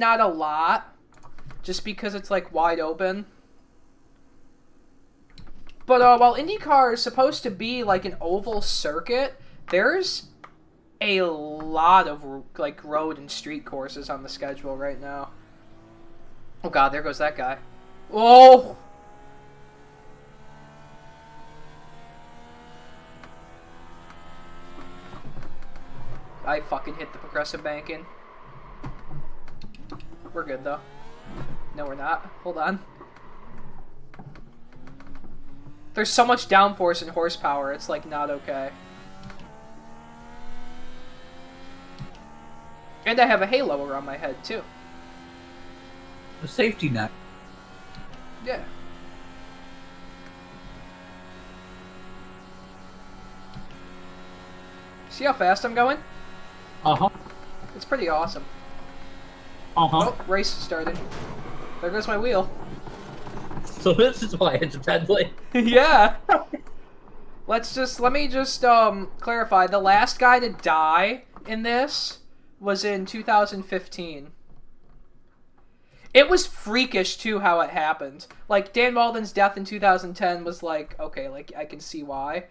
Not a lot, just because it's like wide open. But while IndyCar is supposed to be like an oval circuit, there's a lot of like road and street courses on the schedule right now. Oh god, there goes that guy. Oh! I fucking hit the progressive banking. We're good though. No, we're not. Hold on. There's so much downforce and horsepower, it's like not okay. And I have a halo around my head too. A safety net. Yeah. See how fast I'm going? Uh-huh. It's pretty awesome. Uh-huh. Oh, race started. There goes my wheel. So this is why it's a bad play. Yeah. Let me just clarify. The last guy to die in this was in 2015. It was freakish too how it happened. Like Dan Walden's death in 2010 was like, okay, like I can see why.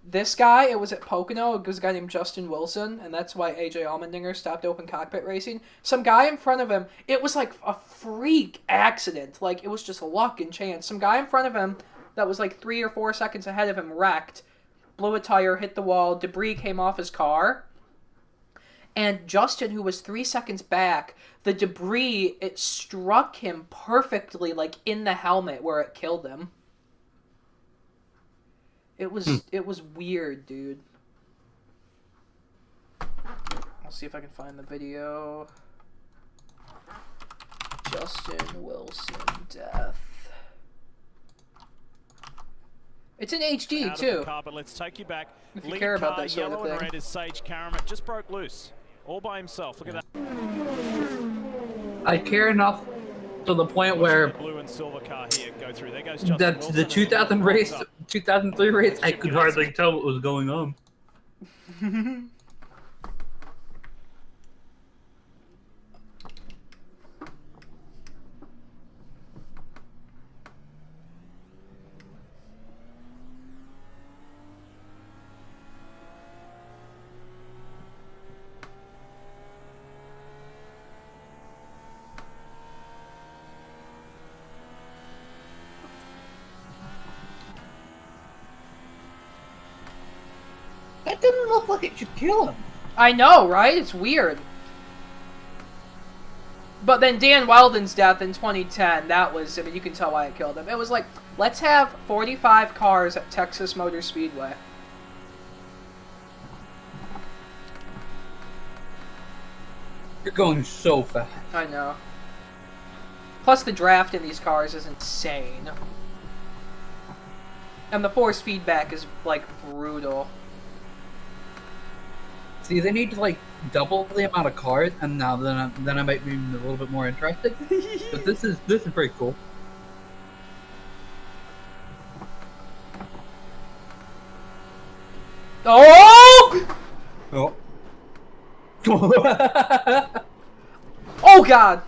This guy, it was at Pocono. It was a guy named Justin Wilson, and that's why AJ Allmendinger stopped open cockpit racing. Some guy in front of him, it was like a freak accident. Like, it was just luck and chance. Some guy in front of him that was like 3 or 4 seconds ahead of him wrecked, blew a tire, hit the wall, debris came off his car. And Justin, who was 3 seconds back, the debris, it struck him perfectly, like in the helmet where it killed him. It was weird, dude. I'll see if I can find the video. Justin Wilson death. It's in HD too. Car, but let's take you back. If you care about that sort yellow of and thing. red is Sage Karamat. Just broke loose, all by himself. Look at that. I care enough to the point where The blue and silver car here go through. There goes that Justin the Wilson 2000 race, 2003 race, I could hardly tell what was going on. That didn't look like it should kill him. I know, right? It's weird. But then Dan Weldon's death in 2010, that was, I mean, you can tell why it killed him. It was like, let's have 45 cars at Texas Motor Speedway. You're going so fast. I know. Plus the draft in these cars is insane. And the force feedback is, like, brutal. See, they need to like double the amount of cars, and now then I might be a little bit more interested. But this is pretty cool. Oh! Oh. Oh, God!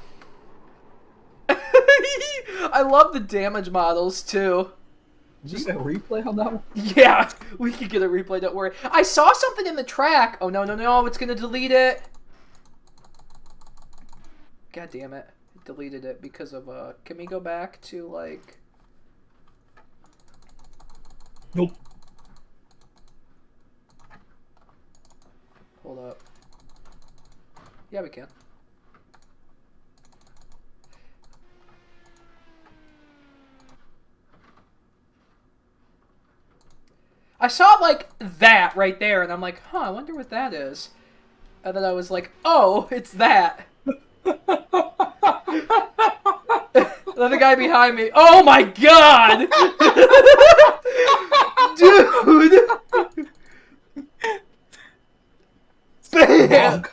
I love the damage models, too. Just a replay on that one? Yeah, we could get a replay, don't worry. I saw something in the track. Oh, no, no, no, it's gonna delete it. God damn it. It deleted it because of, can we go back to, like... Nope. Hold up. Yeah, we can. I saw, like, that right there, and I'm like, huh, I wonder what that is. And then I was like, oh, it's that. And then the guy behind me, oh my god! Dude! Bam!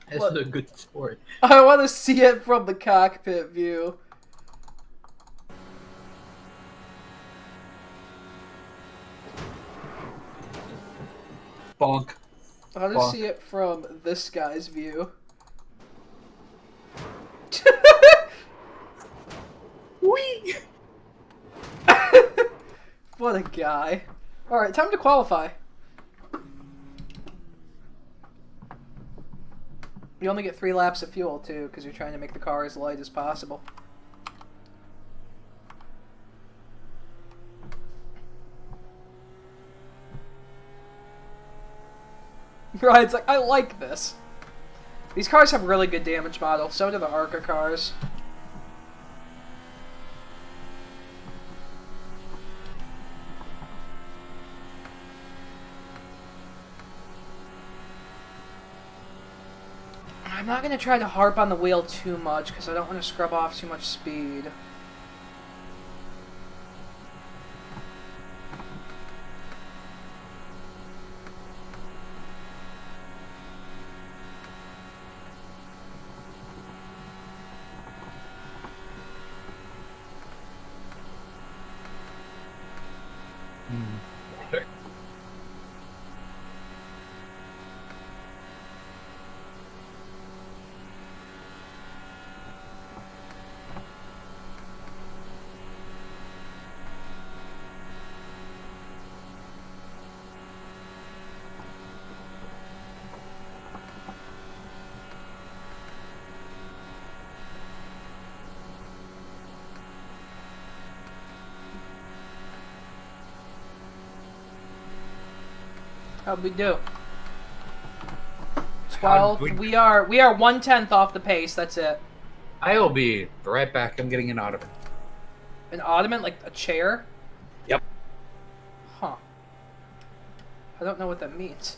This is a good sport. I want to see it from the cockpit view. Bonk. I'll just see it from this guy's view. Whee! What a guy. Alright, time to qualify. You only get 3 laps of fuel, too, because you're trying to make the car as light as possible. Ryan's like, I like this. These cars have really good damage models. So do the ARCA cars. I'm not going to try to harp on the wheel too much because I don't want to scrub off too much speed. How'd we do? 12. We are 1/10 off the pace. That's it. I will be right back. I'm getting an ottoman. An ottoman, like a chair? Yep. Huh. I don't know what that means.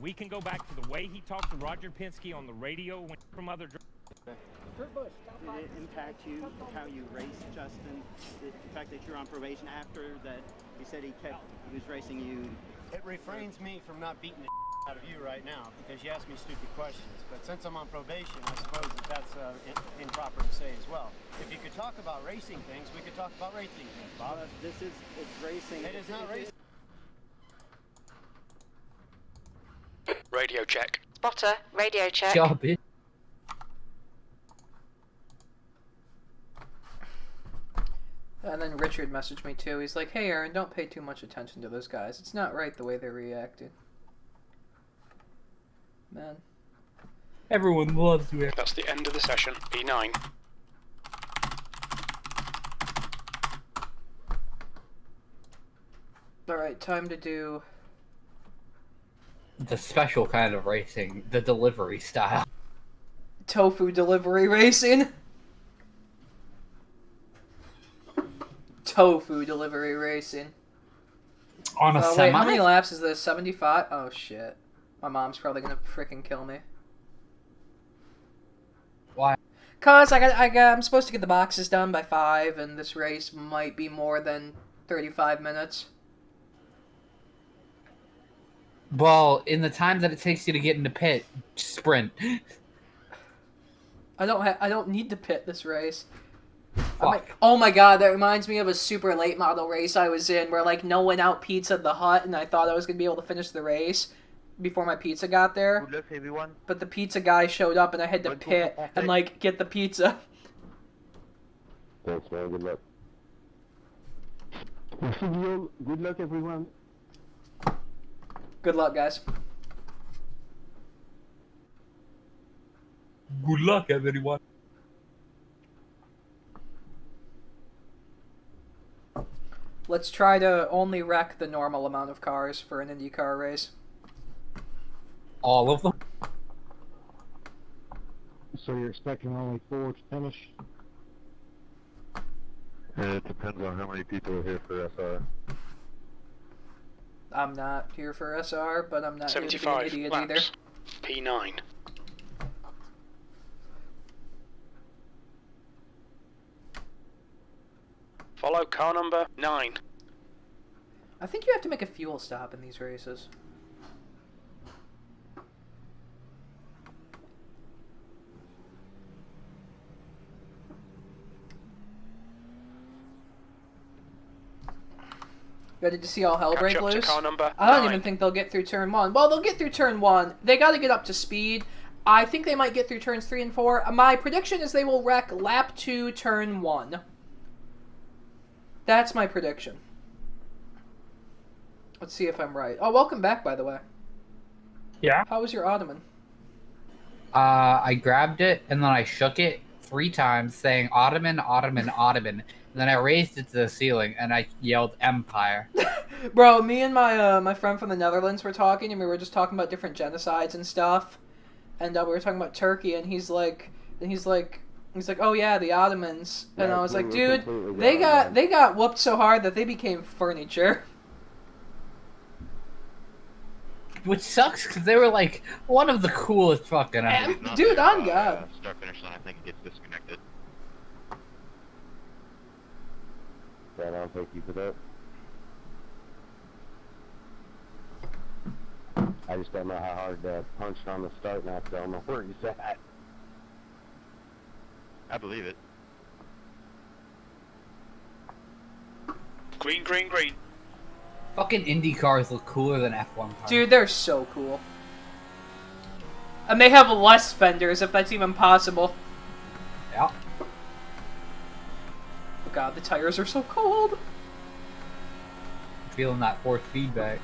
We can go back to the way he talked to Roger Penske on the radio from other drivers. Did it impact you, how you raced, Justin? The fact that you're on probation after that, he said he was racing you. It refrains me from not beating the out of you right now because you asked me stupid questions. But since I'm on probation, I suppose that's improper to say as well. If you could talk about racing things, we could talk about racing things, Bob. It's racing. It is not racing. Radio check. Spotter, radio check. Job it. And then Richard messaged me too. He's like, hey Aaron, don't pay too much attention to those guys. It's not right the way they reacted. Man. Everyone loves you. That's the end of the session. P9. Alright, time to do... The special kind of racing. The delivery style. tofu delivery racing. Tofu delivery racing. On a semi? Wait, how many laps is this? 75? Oh shit. My mom's probably gonna freaking kill me. Why? Cause I'm supposed to get the boxes done by 5, and this race might be more than 35 minutes. Well, in the time that it takes you to get into pit, sprint. I don't need to pit this race. Fuck. Oh my god, that reminds me of a super late model race I was in where like no one out pizzaed the hut and I thought I was going to be able to finish the race before my pizza got there. Good luck, everyone. But the pizza guy showed up and I had to pit and like get the pizza. Thanks, man. Good luck. Good luck, everyone. Good luck, guys. Good luck, everyone. Let's try to only wreck the normal amount of cars for an IndyCar race. All of them? So you're expecting only 4 to finish? It depends on how many people are here for SR. I'm not here for SR, but I'm not here to be an 75 idiot laps. either. P9. Follow car number 9. I think you have to make a fuel stop in these races. Ready to see all hell break Catch up to loose? car number I don't 9. even think they'll get through turn 1. Well, they'll get through turn 1. They got to get up to speed. I think they might get through turns 3 and 4. My prediction is they will wreck lap 2, turn 1. That's my prediction. Let's see if I'm right. Oh, welcome back, by the way. Yeah. How was your ottoman? I grabbed it and then I shook it 3 times saying Ottoman, Ottoman, Ottoman. And then I raised it to the ceiling and I yelled Empire. Bro, me and my friend from the Netherlands were talking, and we were just talking about different genocides and stuff. And we were talking about Turkey, and he's like, oh yeah, the Ottomans. And Yeah, I was like, we dude, completely they got whooped so hard that they became furniture. Which sucks because they were like one of the coolest fucking. Dude, on God. Start finish line, I think it gets disconnected. Right on, thank you for that. I just don't know how hard to punch on the start, and I don't know where he's at. I believe it. Green, green, green. Fucking Indy cars look cooler than F1 cars. Dude, they're so cool. And they have less fenders, if that's even possible. Yeah. Oh God, the tires are so cold. Feeling that force feedback.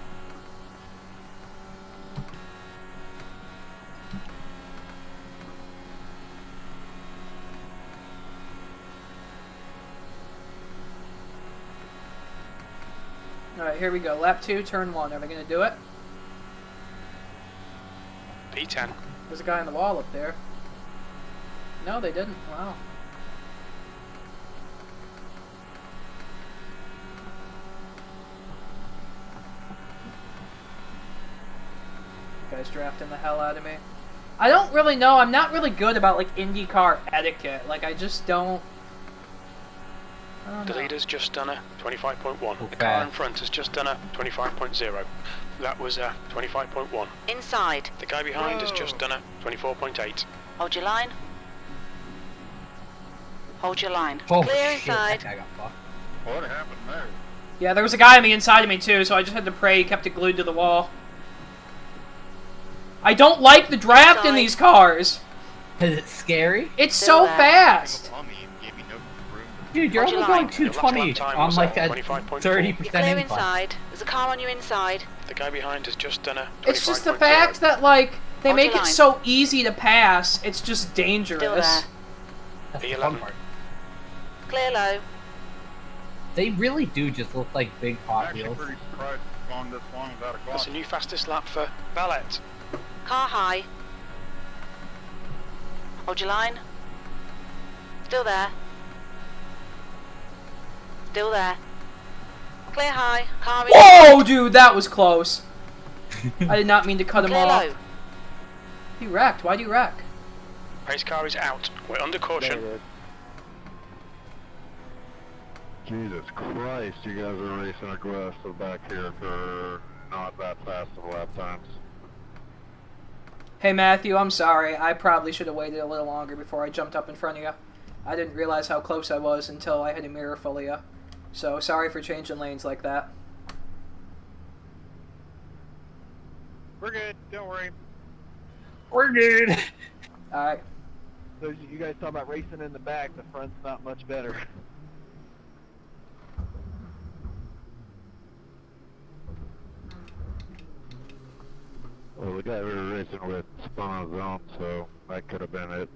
Alright, here we go. Lap 2, turn 1. Are they going to do it? P10. There's a guy on the wall up there. No, they didn't. Wow. Guy's drafting the hell out of me. I don't really know. I'm not really good about, like, IndyCar etiquette. Like, I just don't... I don't The know. leader's just done a 25.1. The Okay. car in front has just done a 25.0. That was a 25.1. Inside. The guy behind has just done a 24.8. Hold your line. Hold your line. Oh, Clear shit, inside. that guy got fucked. What happened there? Yeah, there was a guy on the inside of me, too, so I just had to pray he kept it glued to the wall. I don't like the draft in these cars. Is it scary? It's Still so there. fast. On me and gave me no room. Dude, you're Hold only your going line. 220 Lap time on was like a 25.4. 30% You're clear incline. inside. There's a car on your inside. The guy behind has just done a 25.0. It's just the fact that, like, they Hold make your it line. so easy to pass, it's just Still dangerous. there. That's the B11. fun part. Clear low. They really do just look like big I'm Hot actually Wheels. pretty surprised it's gone this long without a That's clock. a new fastest lap for Ballet. Car high. Hold your line. Still there. Still there. Clear high. Car in. Whoa, dude, that was close. I did not mean to cut him Clear off. low. He wrecked. Why'd you wreck? Race car is out. We're under There caution. it is. Jesus Christ, you guys are racing aggressive back here for not that fast of lap times. Hey, Matthew, I'm sorry. I probably should have waited a little longer before I jumped up in front of you. I didn't realize how close I was until I hit a mirror full of you. So, sorry for changing lanes like that. We're good. Don't worry. We're good. Alright. So you guys talk about racing in the back, the front's not much better. Well, the guy we were racing with spun on his own, so that could have been it.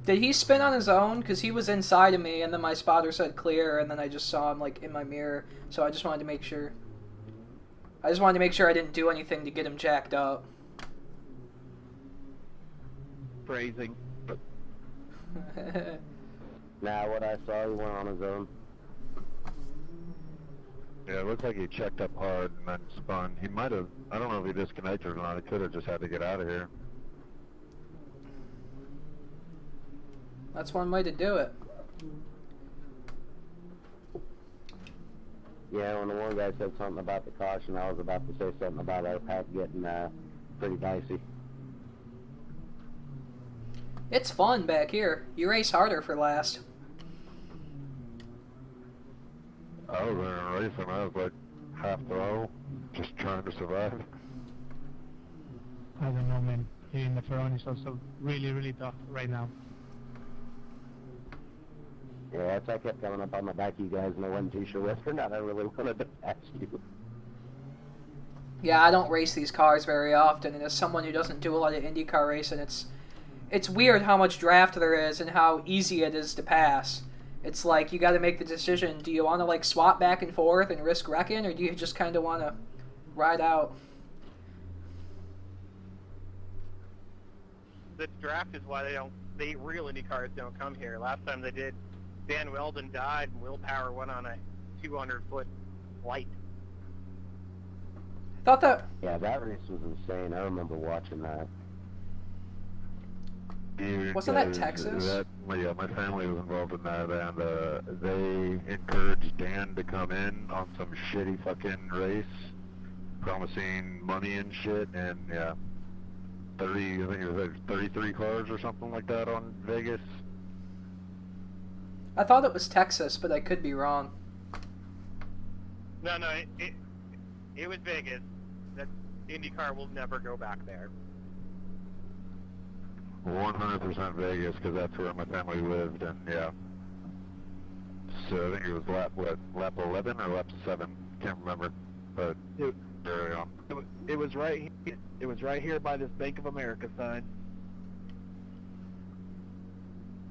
Did he spin on his own? Because he was inside of me, and then my spotter said clear, and then I just saw him, like, in my mirror. So I just wanted to make sure. I just wanted to make sure I didn't do anything to get him jacked up. Phrasing. Nah, what I saw, he went on his own. Yeah, it looks like he checked up hard and then spun. He might have, I don't know if he disconnected or not. He could have just had to get out of here. That's one way to do it. Yeah, when the one guy said something about the caution, I was about to say something about our path getting pretty dicey. It's fun back here. You race harder for last. I was in a race and I was like half throw, just trying to survive. I don't know, man. Here in the Ferrari is also really, really tough right now. Yeah, that's why I kept coming up on my back, you guys, and I wasn't too sure whether or not I really wanted to pass you. Yeah, I don't race these cars very often, and as someone who doesn't do a lot of IndyCar racing, it's weird how much draft there is and how easy it is to pass. It's like you got to make the decision: do you want to like swap back and forth and risk wrecking, or do you just kind of want to ride out? The draft is why the real IndyCars don't come here. Last time they did, Dan Weldon died and Willpower went on a 200-foot flight. I thought that... Yeah, that race was insane. I remember watching that. Wasn't that Texas? Yeah, my family was involved in that, and they encouraged Dan to come in on some shitty fucking race, promising money and shit, and yeah, I think it was like 33 cars or something like that on Vegas. I thought it was Texas, but I could be wrong. No, it was Vegas. That IndyCar will never go back there. 100% Vegas, because that's where my family lived, and yeah. So I think it was lap 11 or lap 7, can't remember, but very on. It was right. It was right here by this Bank of America sign.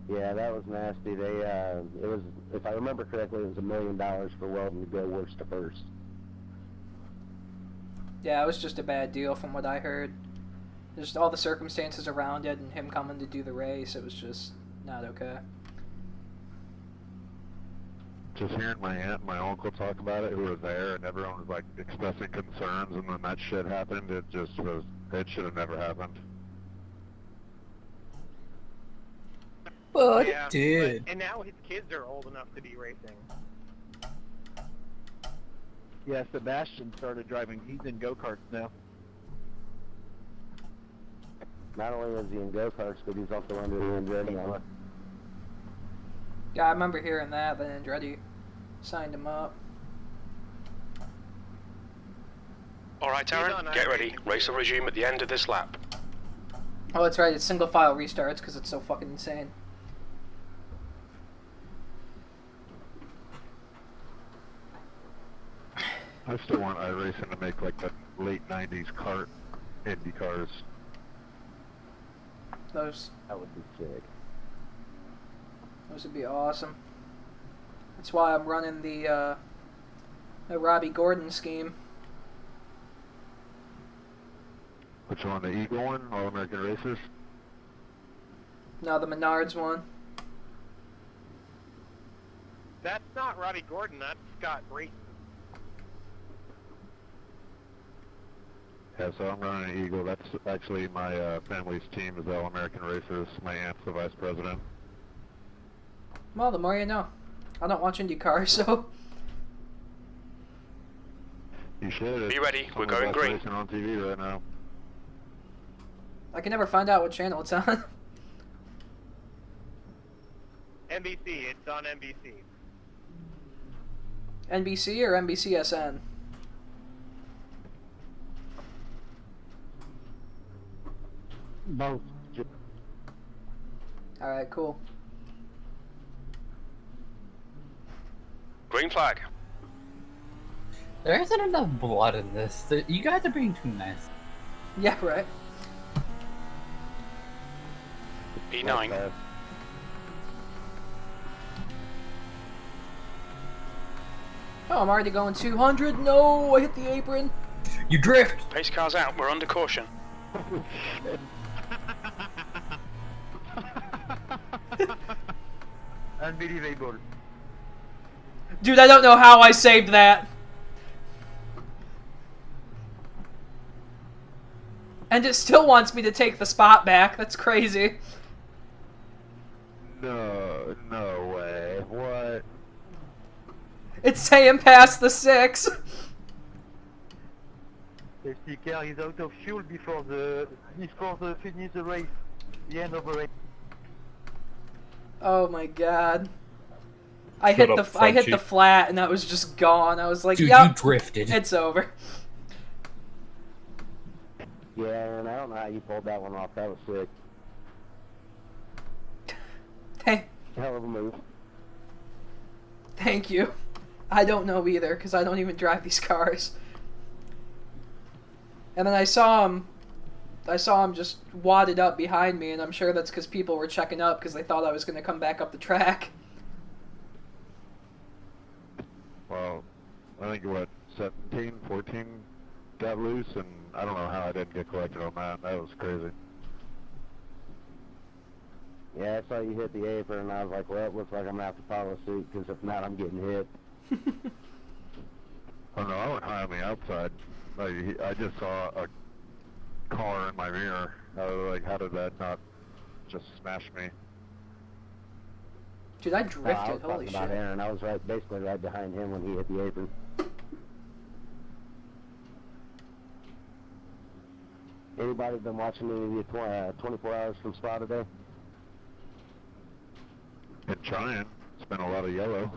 Yeah, that was nasty. They, it was, if I remember correctly, it was $1 million for Weldon to go worst to first. Yeah, it was just a bad deal from what I heard. Just all the circumstances around it and him coming to do the race, it was just not okay. Just hearing my aunt and my uncle talk about it, who were there, and everyone was like expressing concerns, and when that shit happened, it should have never happened. Well, yeah, it did. And now his kids are old enough to be racing. Yeah, Sebastian started driving. He's in go-karts now. Not only is he in go-karts, but he's also under the Andretti on it. Yeah, I remember hearing that Andretti signed him up. Alright, Aaron, get ready. Race will resume at the end of this lap. Oh, that's right, it's single file restarts because it's so fucking insane. I still want iRacing to make like the late 90s kart Indy cars. Those would be sick. Those would be awesome. That's why I'm running the Robbie Gordon scheme. Which one, the Eagle one, All American Racers? No, the Menards one. That's not Robbie Gordon, that's Scott Brayton. Yeah, so I'm running an Eagle. That's actually my family's team is All American Racers. My aunt's the vice president. Well, the more you know. I don't watch IndyCar, so... You should. Be ready, we're going green. Racing on TV right now. I can never find out what channel it's on. NBC. It's on NBC. NBC or NBCSN? Both. Alright, cool. Green flag. There isn't enough blood in this. You guys are being too nice. Yeah, right. E9. Oh, I'm already going 200. No, I hit the apron. You drift. Pace car's out. We're under caution. Unbelievable. Dude, I don't know how I saved that. And it still wants me to take the spot back. That's crazy. No, no way. What? It's saying past the 6. Safety car is out of fuel before the finish the race. The end of the race. Oh my god. I Shut hit up, the Frenchie. flat and that was just gone. I was like, Dude, yep, you drifted. it's over. Yeah, and I don't know how you pulled that one off. That was sick. Hell of a move. Thank you. I don't know either, because I don't even drive these cars. And then I saw him just wadded up behind me, and I'm sure that's because people were checking up because they thought I was going to come back up the track. Well, I think what 17, 14 got loose, and I don't know how I didn't get collected on that. That was crazy. Yeah, I saw you hit the apron, and I was like, well, it looks like I'm going to have to follow suit, because if not, I'm getting hit. Oh no, I went high on the outside. Like, I just saw a car in my mirror. I was like, how did that not just smash me? Dude, I I was drifted. Holy talking about shit. Aaron. I was basically right behind him when he hit the apron. Anybody been watching any of the 24 Hours from Spa today? Been trying. It's been a lot of yellow.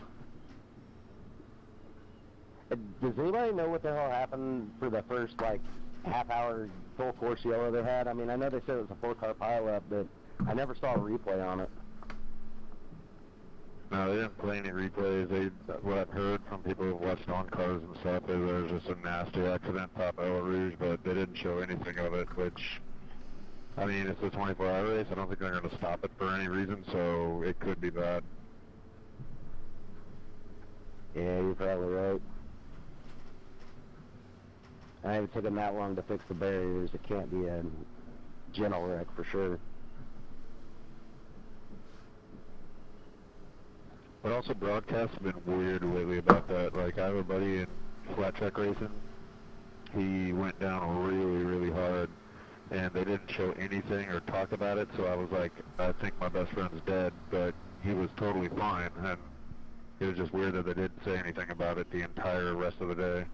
Does anybody know what the hell happened for the first, like, half-hour full course yellow they had? I mean, I know they said it was a 4-car pileup, but I never saw a replay on it. No, they didn't play any replays. What I've heard from people who've watched on cars and stuff is there was just a nasty accident top Eau Rouge, but they didn't show anything of it, which, I mean, it's a 24-hour race. I don't think they're going to stop it for any reason, so it could be bad. Yeah, you're probably right. I think it took them that long to fix the barriers. It can't be a gentle wreck for sure. But also broadcasts have been weird lately about that. Like, I have a buddy in flat track racing. He went down really, really hard, and they didn't show anything or talk about it, so I was like, I think my best friend's dead, but he was totally fine, and it was just weird that they didn't say anything about it the entire rest of the day.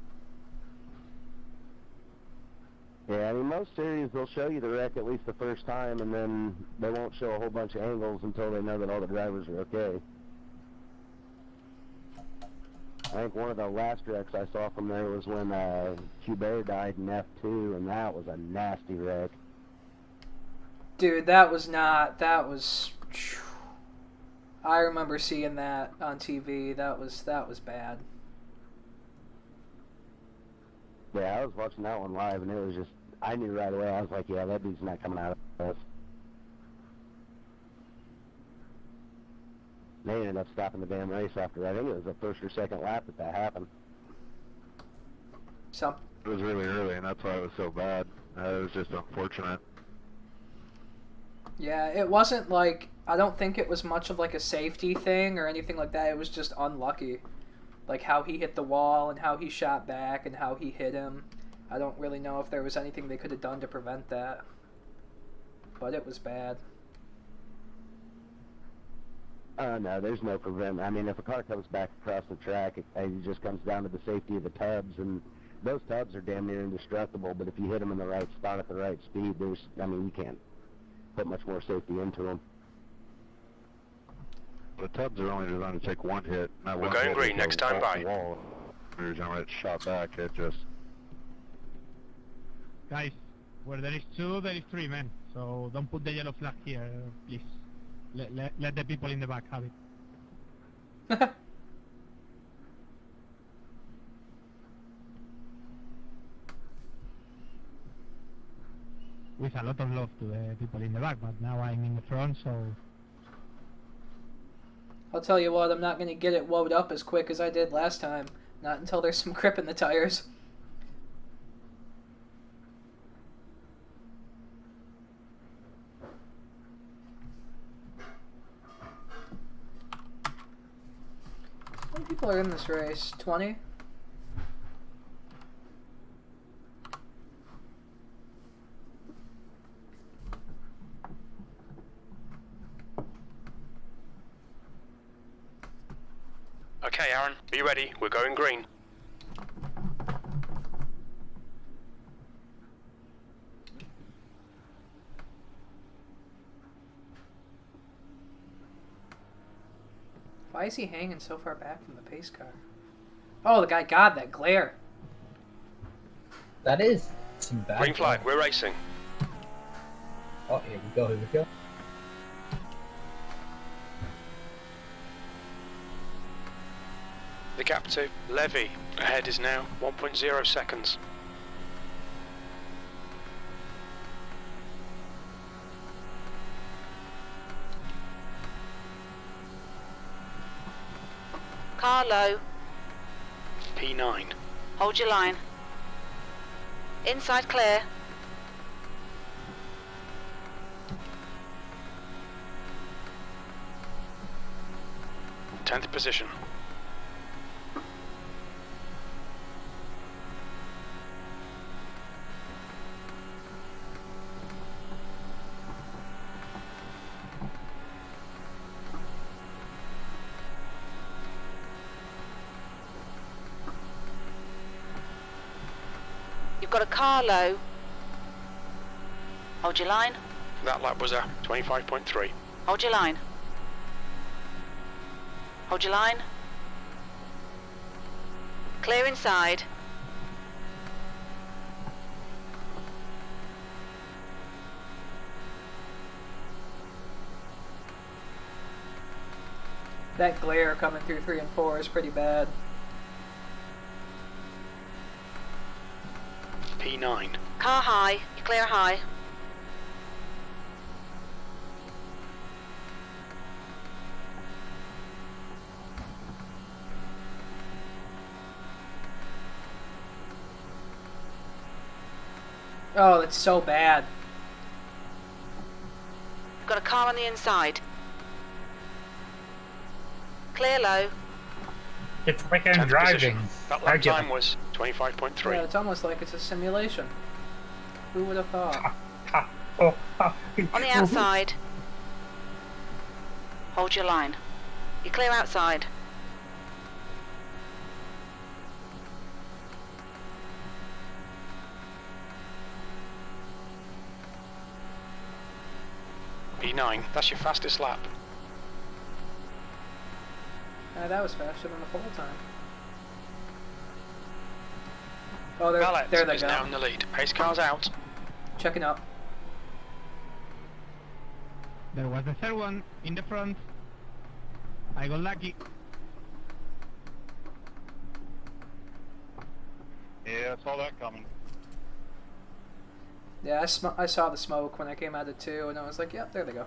Yeah, I mean, most series, they'll show you the wreck at least the first time, and then they won't show a whole bunch of angles until they know that all the drivers are okay. I think one of the last wrecks I saw from there was when Hubert died in F2, and that was a nasty wreck. Dude, that was... I remember seeing that on TV. That was bad. Yeah, I was watching that one live, and it was just, I knew right away, I was like, yeah, that dude's not coming out of this. They ended up stopping the damn race after, I think it was the first or second lap that happened. So, It was really early, and that's why it was so bad. It was just unfortunate. yeah, it wasn't like... I don't think it was much of like a safety thing or anything like that. It was just unlucky. Like how he hit the wall and how he shot back and how he hit him. I don't really know if there was anything they could have done to prevent that. But it was bad. No, there's no prevent. I mean, if a car comes back across the track, it just comes down to the safety of the tubs, and those tubs are damn near indestructible, but if you hit them in the right spot at the right speed, you can't put much more safety into them. The tubs are only designed to take one hit. Not We're one going hit green, is next a time wall- by. Wall. Every time it's shot back, it just... Guys, where there is 2, there is 3 men. So don't put the yellow flag here, please. Let the people in the back have it. With a lot of love to the people in the back, but now I'm in the front, so... I'll tell you what, I'm not going to get it woed up as quick as I did last time. Not until there's some grip in the tires. How many people are in this race? 20? Okay, Aaron, be ready. We're going green. Why is he hanging so far back from the pace car? Oh, the guy, God, that glare. That is some bad. Green flag, we're racing. Oh, here we go, here we go. The gap to Levy ahead is now 1.0 seconds. Car low. P9. Hold your line. Inside clear. Tenth position. You've got a car low. Hold your line. That lap was a 25.3. Hold your line. Hold your line. Clear inside. That glare coming through 3 and 4 is pretty bad. P9. Car high. You clear high. Oh, that's so bad. You've got a car on the inside. Clear low. It's like I'm 10th driving. position. That lap time was 25.3. Yeah, it's almost like it's a simulation. Who would have thought? On the outside. Hold your line. You clear outside. P9. That's your fastest lap. That was faster than the whole time. Oh, Valet there they is go. now in the lead. Pace car's out. Checking up. There was the third one in the front. I got lucky. Yeah, I saw that coming. Yeah, I saw the smoke when I came out of 2, and I was like, yep, there they go.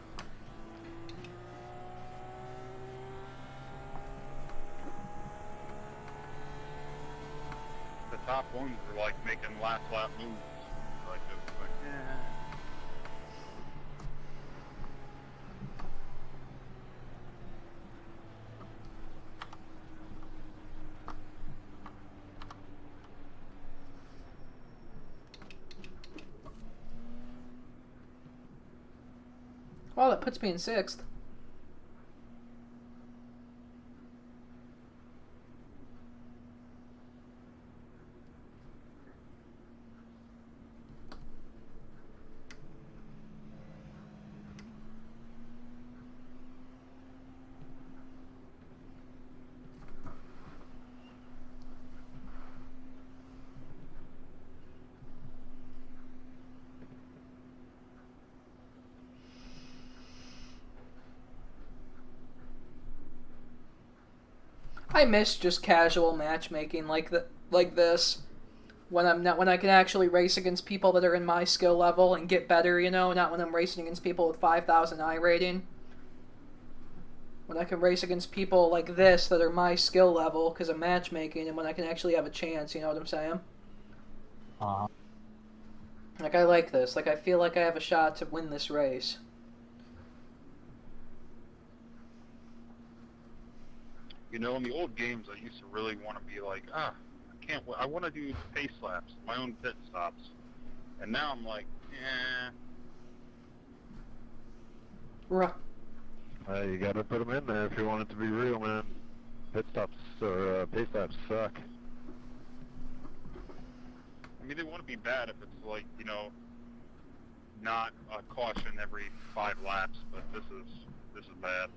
The top ones were like making last lap moves. Like this, like, Well, that puts me in 6th. I miss just casual matchmaking like this. When I can actually race against people that are in my skill level and get better, you know, not when I'm racing against people with 5,000 I rating. When I can race against people like this that are my skill level because of matchmaking, and when I can actually have a chance, you know what I'm saying? Like, I like this. Like, I feel like I have a shot to win this race. You know, in the old games, I used to really want to be like, I want to do pace laps, my own pit stops. And now I'm like, Right. You gotta put them in there if you want it to be real, man. Pit stops or pace laps suck. I mean, they want to be bad if it's like, you know, not a caution every 5 laps, but this is bad.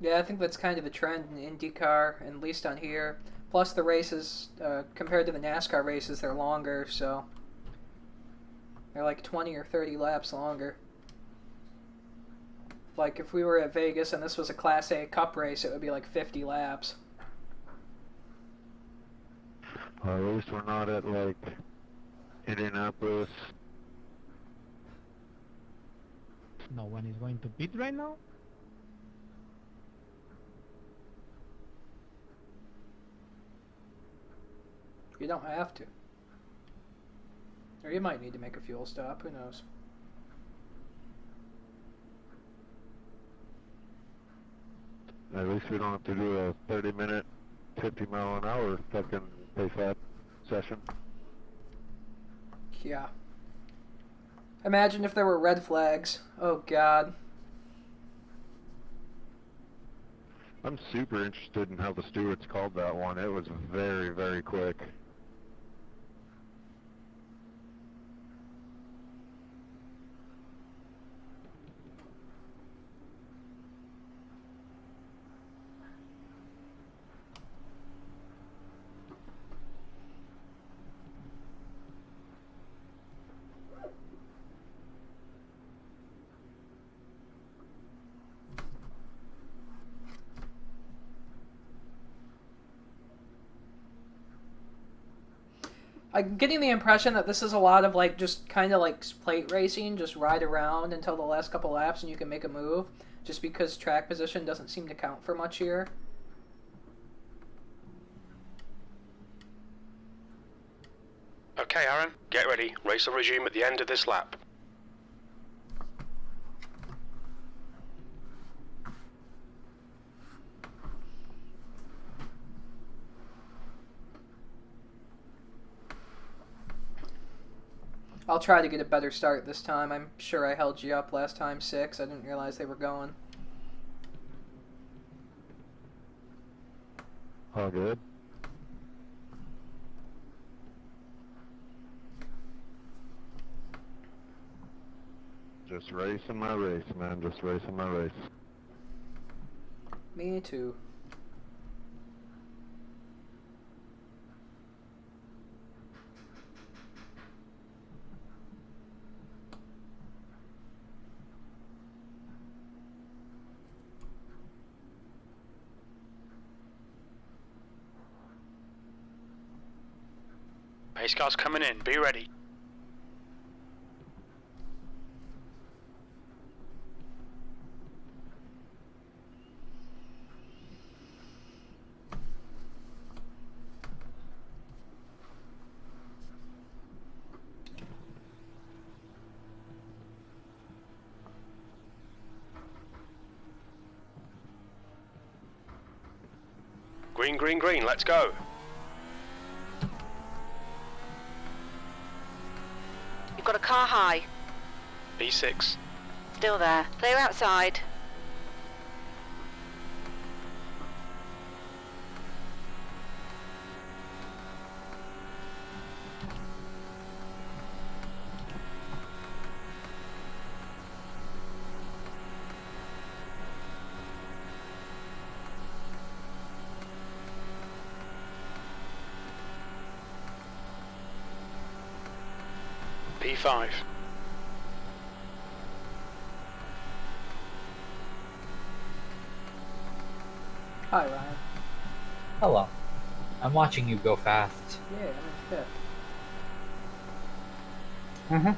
Yeah, I think that's kind of a trend in IndyCar, at least on here. Plus, the races, compared to the NASCAR races, they're longer, so they're like 20 or 30 laps longer. Like, if we were at Vegas and this was a Class A Cup race, it would be like 50 laps. At least we're not at, like, Indianapolis. No one is going to pit right now? You don't have to. Or you might need to make a fuel stop, who knows. At least we don't have to do a 30-minute, 50-mile-an-hour fucking pace lap session. Yeah. Imagine if there were red flags. Oh, God. I'm super interested in how the stewards called that one. It was very, very quick. I'm getting the impression that this is a lot of, like, just kind of like plate racing, just ride around until the last couple laps and you can make a move, just because track position doesn't seem to count for much here. Okay, Aaron, get ready. Race will resume at the end of this lap. I'll try to get a better start this time. I'm sure I held you up last time 6. I didn't realize they were going. All good. Just racing my race, man. Just racing my race. Me too. Pace car's coming in. Be ready. Green, green, green. Let's go. You've got a car high. B6. Still there. Clear outside. P5. Hi, Ryan. Hello. I'm watching you go fast. Yeah, I'm in fifth. Mm-hmm.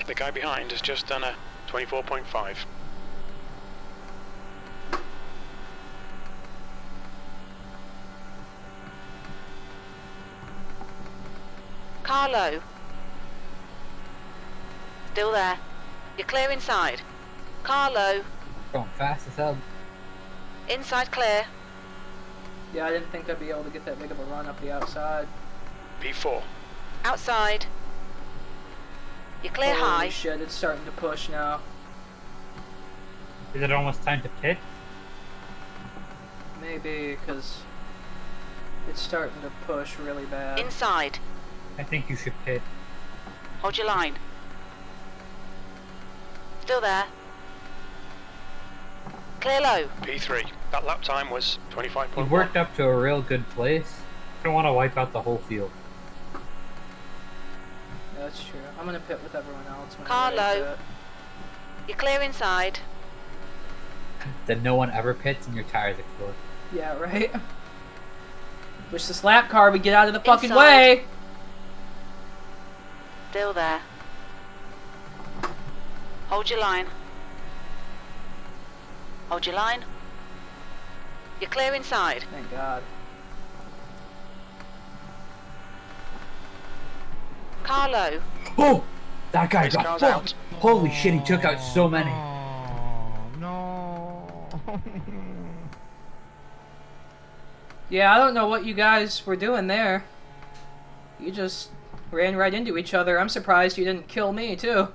The guy behind has just done a 24.5. Carlo. Still there. You're clear inside. Carlo. Going fast as hell. Inside clear. Yeah, I didn't think I'd be able to get that big of a run up the outside. P4. Outside. You're clear Holy high. shit, it's starting to push now. Is it almost time to pit? Maybe, because it's starting to push really bad. Inside. I think you should pit. Hold your line. Still there. Clear low. P3. That lap time was You 25.1. worked up to a real good place. I don't want to wipe out the whole field. That's true. I'm gonna pit with everyone else when Car I'm ready to low. pit. You're clear inside. Then no one ever pits and your tires explode. Yeah, right? Wish this lap car would get out of the fucking Inside. way! Still there. Hold your line. Hold your line. You're clear inside. Thank God. Carlo. Oh! That guy Race got car's fucked! Holy shit, he took out so many. No. Yeah, I don't know what you guys were doing there. You just ran right into each other. I'm surprised you didn't kill me, too.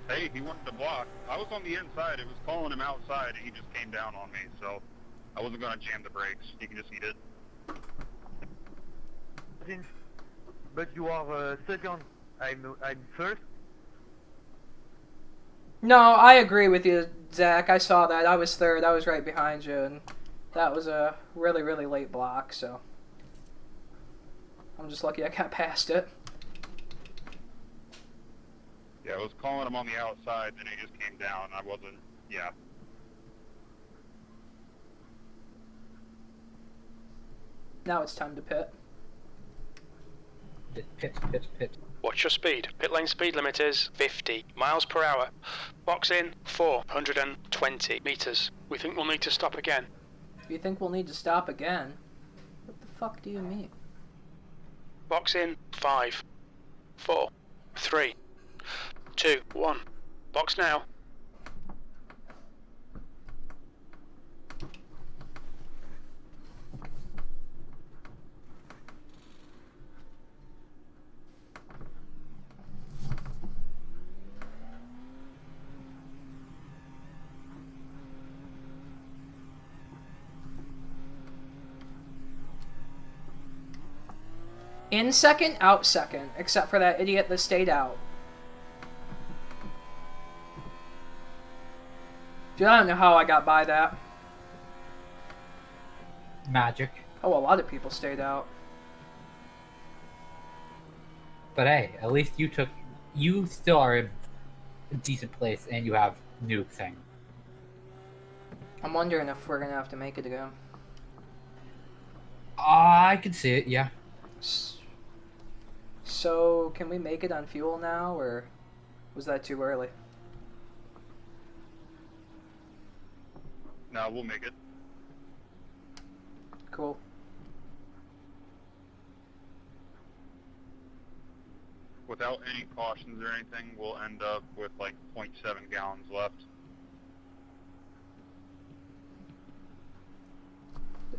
Hey, he wanted to block. I was on the inside. It was calling him outside, and he just came down on me. So I wasn't going to jam the brakes. He can just eat it. But you are second. I'm first. No, I agree with you, Zach. I saw that. I was third. I was right behind you, and that was a really, really late block, so I'm just lucky I got past it. Yeah, I was calling him on the outside, then he just came down. I wasn't. Yeah. Now it's time to pit. Pit. Watch your speed. Pit lane speed limit is 50 miles per hour. Box in 420 meters. We think we'll need to stop again. You think we'll need to stop again? What the fuck do you mean? Box in 5, 4, 3, 2, 1. Box now. In second, out second, except for that idiot that stayed out. Dude, I don't know how I got by that. Magic. Oh, a lot of people stayed out. But hey, at least you still are in a decent place and you have new thing. I'm wondering if we're gonna have to make it again. I can see it, yeah. So, can we make it on fuel now, or was that too early? No, we'll make it. Cool. Without any cautions or anything, we'll end up with like 0.7 gallons left.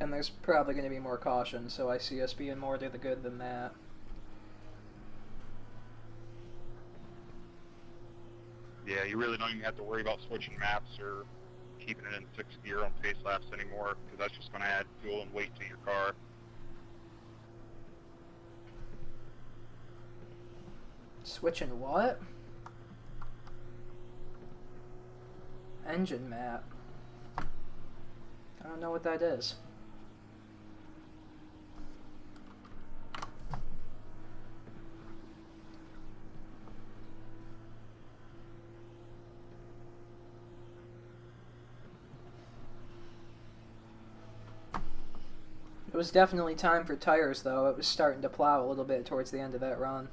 And there's probably going to be more caution, so I see us being more to the good than that. Yeah, you really don't even have to worry about switching maps or keeping it in 6th gear on pace laps anymore, because that's just going to add fuel and weight to your car. Switching what? Engine map. I don't know what that is. It was definitely time for tires, though. It was starting to plow a little bit towards the end of that run.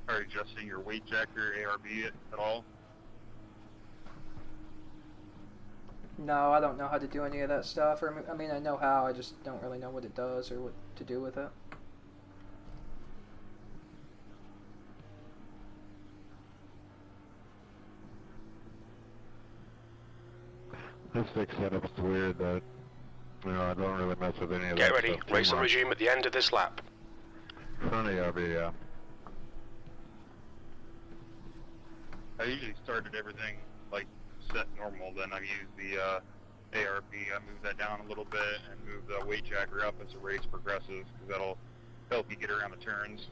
Are you adjusting your weight jack or ARB at all? No, I don't know how to do any of that stuff. Or, I mean, I know how, I just don't really know what it does or what to do with it. This fix setup's weird that, you know, I don't really mess with any of Get that ready. stuff too Race will much. resume at the end of this lap. Front ARB, yeah. I usually started everything like set normal, then I use the ARB. I move that down a little bit and move the weight jacker up as the race progresses, because that'll help you get around the turns.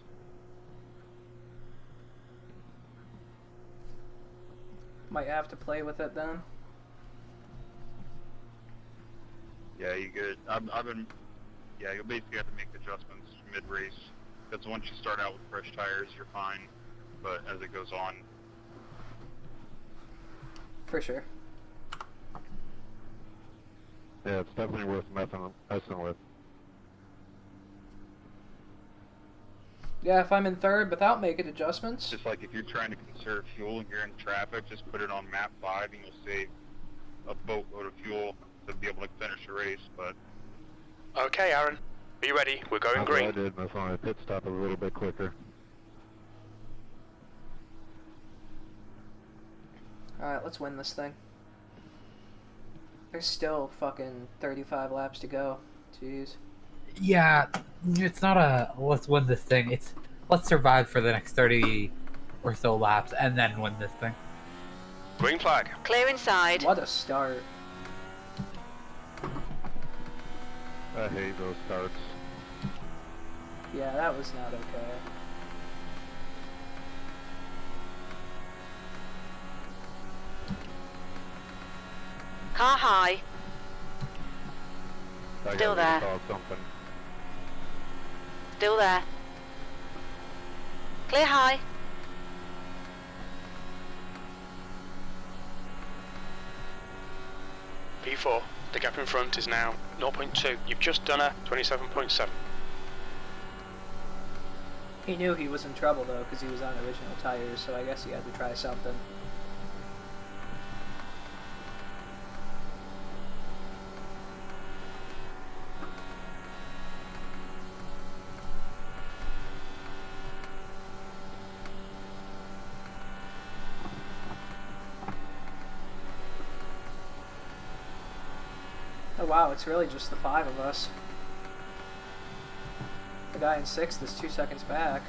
Might have to play with it then. Yeah, you good. Yeah, you'll basically have to make adjustments mid-race, because once you start out with fresh tires, you're fine, but as it goes on, For sure. Yeah, it's definitely worth messing with. Yeah, if I'm in third without making adjustments. just like if you're trying to conserve fuel and you're in traffic, just put it on map 5 and you'll save a boatload of fuel to be able to finish the race. But Okay, Aaron. Are you ready? We're going That's green. what I did. My phone pit stop a little bit quicker. Alright, let's win this thing. There's still fucking 35 laps to go. Jeez. Yeah, it's not a let's win this thing. It's let's survive for the next 30 or so laps and then win this thing. Green flag. Clear inside. What a start. I hate those starts. Yeah, that was not okay. Car high. I Still gotta there. recall something. Still there. Clear high. P4. The gap in front is now 0.2. You've just done a 27.7. He knew he was in trouble though, because he was on original tires, so I guess he had to try something. Oh wow, it's really just the 5 of us. The guy in 6th is 2 seconds back.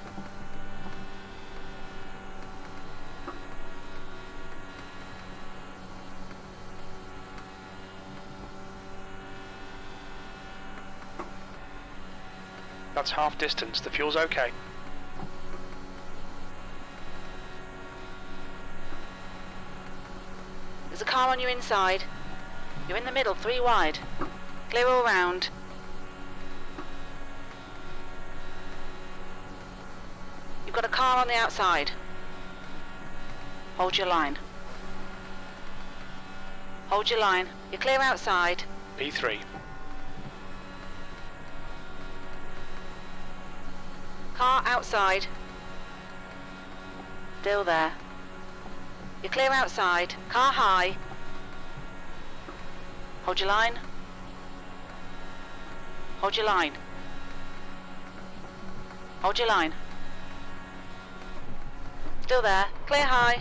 That's half distance. The fuel's okay. There's a car on your inside. You're in the middle, 3 wide. Clear all round. You've got a car on the outside. Hold your line. Hold your line. You're clear outside. P3. Car outside. Still there. You're clear outside. Car high. Hold your line. Hold your line. Hold your line. Still there. Clear high.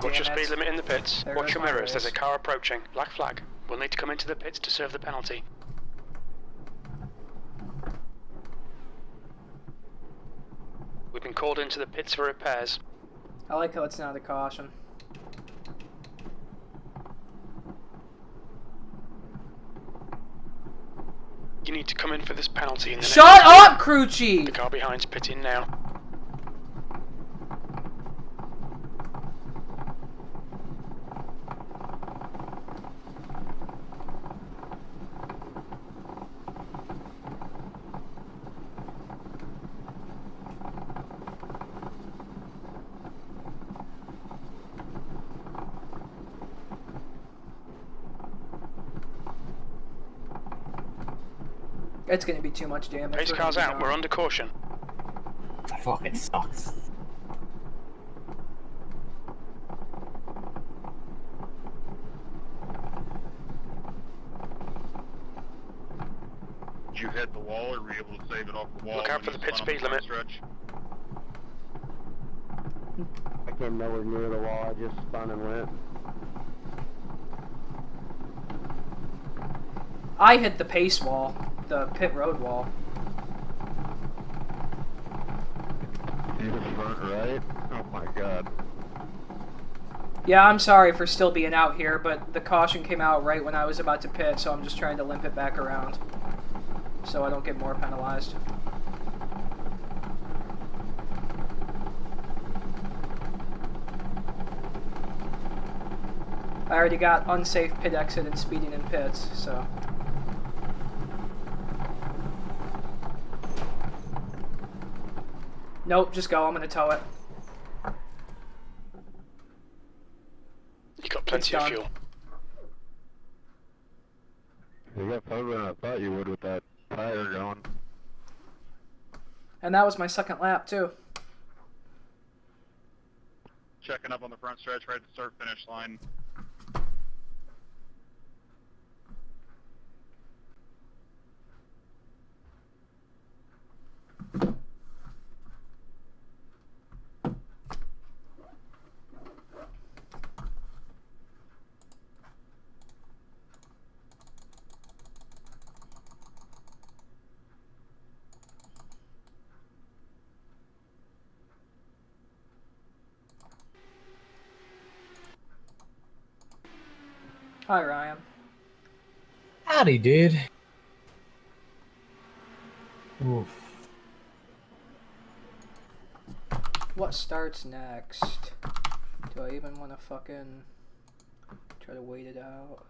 Watch your Damn it. speed limit in the pits. There Watch goes your my mirrors. There's a race. car approaching. Black flag. We'll need to come into the pits to serve the penalty. We've been called into the pits for repairs. I like how it's not a caution. You need to come in for this penalty in the Shut next up, crew chief! The car behind's pitting now. It's gonna be too much damage. Pace We're car's gonna be out. We're done. under caution. That fucking sucks. Did you hit the wall, or were you able to save it off the wall? Look out when for the you pit spun on speed front limit. Stretch? I came nowhere near the wall. I just spun and went. I hit the pace wall, the pit road wall. You was front right? Oh my god. Yeah, I'm sorry for still being out here, but the caution came out right when I was about to pit, so I'm just trying to limp it back around so I don't get more penalized. I already got unsafe pit exit and speeding in pits, so... Nope, just go. I'm gonna tow it. You got plenty of done. fuel. You got further than I thought you would with that tire going. And that was my second lap, too. Checking up on the front stretch right at the start finish line. Hi, Ryan. Howdy, dude. Oof. What starts next? Do I even want to fucking try to wait it out?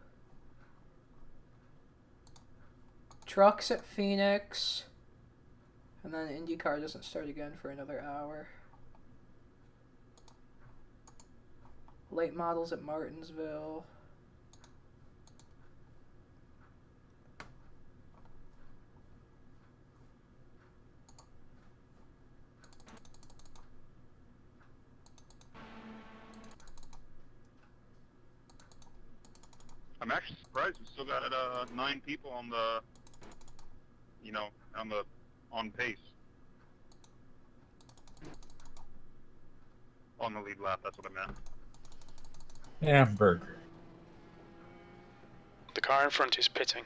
Trucks at Phoenix. And then IndyCar doesn't start again for another hour. Late models at Martinsville. I'm actually surprised we still got 9 people on the, on pace. On the lead lap, that's what I meant. Hamburger. The car in front is pitting.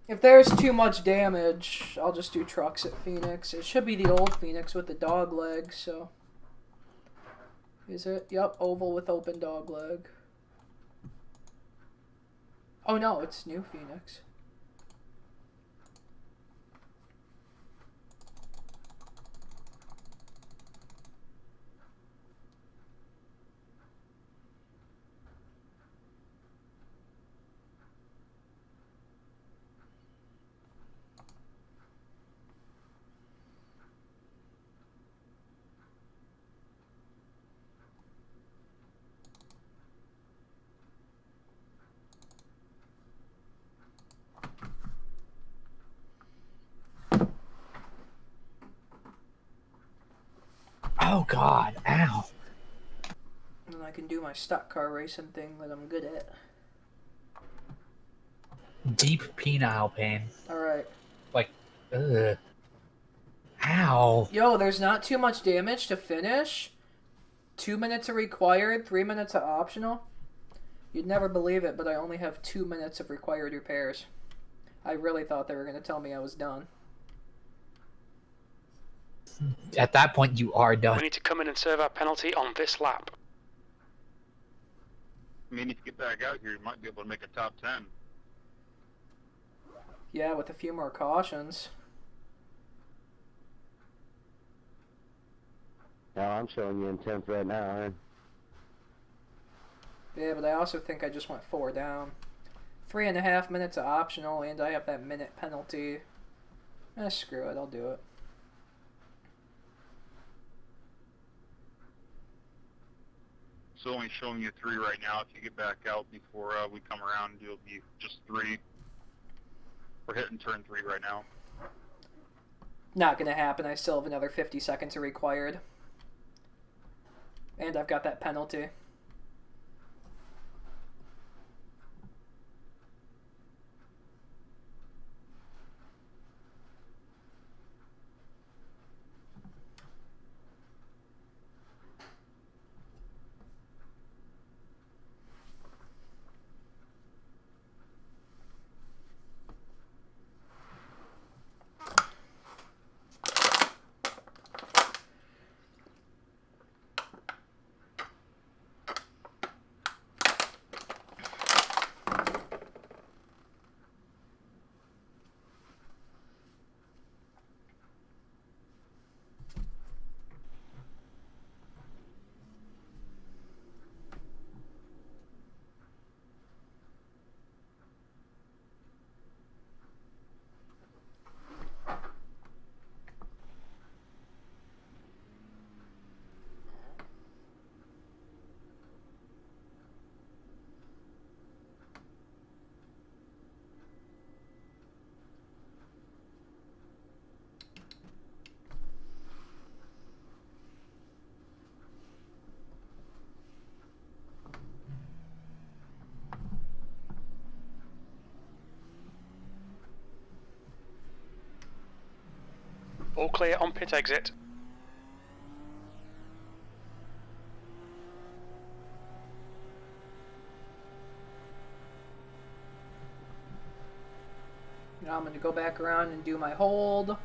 If there's too much damage, I'll just do trucks at Phoenix. It should be the old Phoenix with the dog leg, so... Is it? Yep, oval with open dog leg. Oh no, it's new Phoenix. Oh God! Ow! And I can do my stock car racing thing that I'm good at. Deep penile pain. Alright. Like, ugh. Ow! Yo, there's not too much damage to finish. 2 minutes are required, 3 minutes are optional. You'd never believe it, but I only have 2 minutes of required repairs. I really thought they were going to tell me I was done. At that point, you are done. We need to come in and serve our penalty on this lap. I mean, if you get back out here, you might be able to make a top 10. Yeah, with a few more cautions. No, I'm showing you in 10th right now, Aaron. Yeah, but I also think I just went 4 down. 3.5 minutes are optional, and I have that minute penalty. Screw it, I'll do it. So only showing you 3 right now. If you get back out before we come around, you'll be just 3. We're hitting turn 3 right now. Not gonna happen. I still have another 50 seconds required. And I've got that penalty. All clear on pit exit. Now I'm going to go back around and do my hold.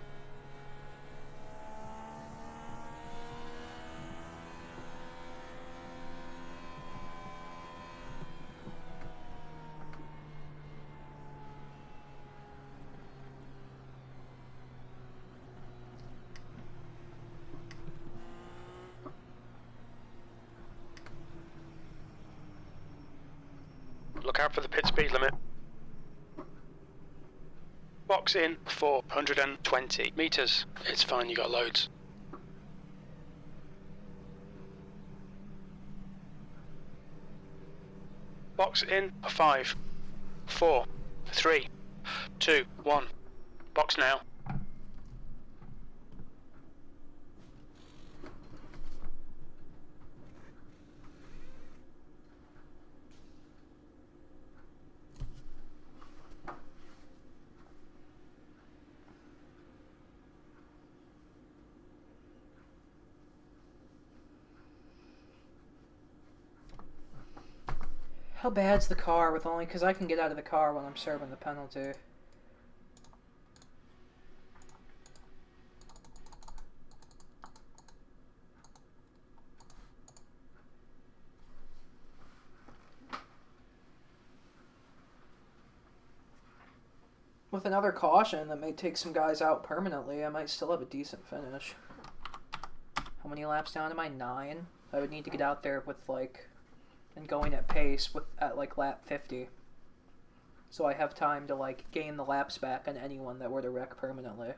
Look out for the pit speed limit. Box in 420 meters. It's fine, you got loads. Box in 5, 4, 3, 2, 1. Box now. How bad's the car with only... Because I can get out of the car when I'm serving the penalty. With another caution that may take some guys out permanently, I might still have a decent finish. How many laps down am I? 9? I would need to get out there with, like... and going at pace at like lap 50. So I have time to like gain the laps back on anyone that were to wreck permanently.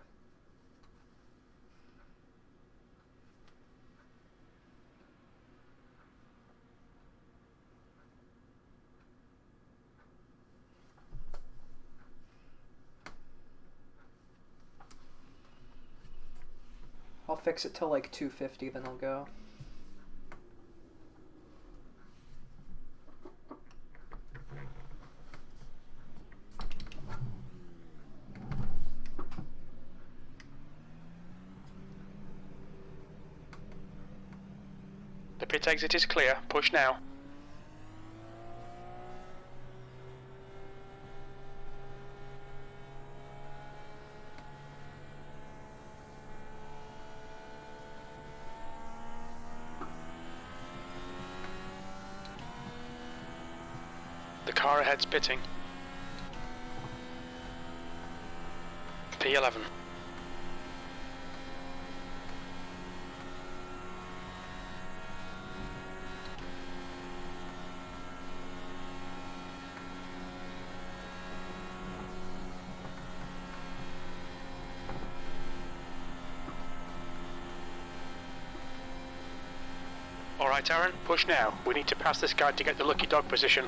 I'll fix it till like 250, then I'll go. The pit exit is clear. Push now. The car ahead's pitting. P11. Alright, Aaron, push now. We need to pass this guy to get the lucky dog position.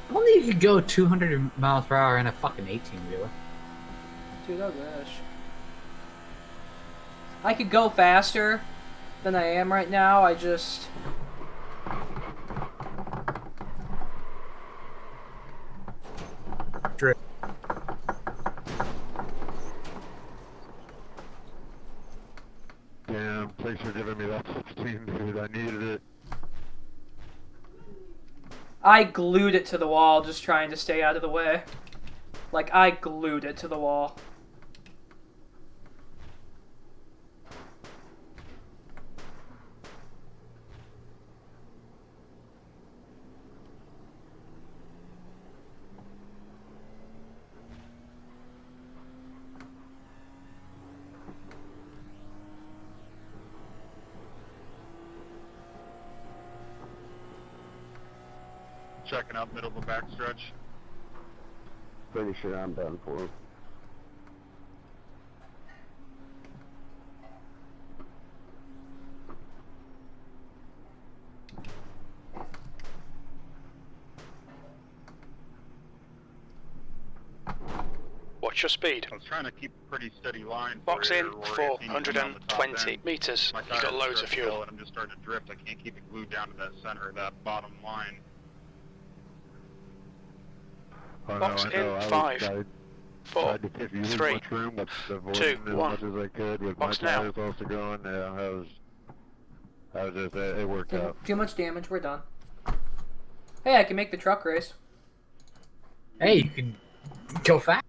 If only you could go 200 miles per hour in a fucking 18-wheeler. Dude, I wish. I could go faster than I am right now, I just... Drip. Damn, thanks for giving me that 16, dude. I needed it. I glued it to the wall just trying to stay out of the way. Like, I glued it to the wall. Checking out middle of the backstretch. Pretty sure I'm done for. What's your speed? I was trying to keep a pretty steady line. Box in, or 420 meters. You've got loads of fuel. And I'm just starting to drift. I can't keep it glued down to that center, that bottom line. Oh, Box no, I know. in, I 5, tried 4, to give you as 3, much room, but 2, avoiding as 1. much as I could with Box my now. tires also going. Yeah, I was just, it worked out. Too much damage, we're done. Hey, I can make the truck race. Hey, you can go fast.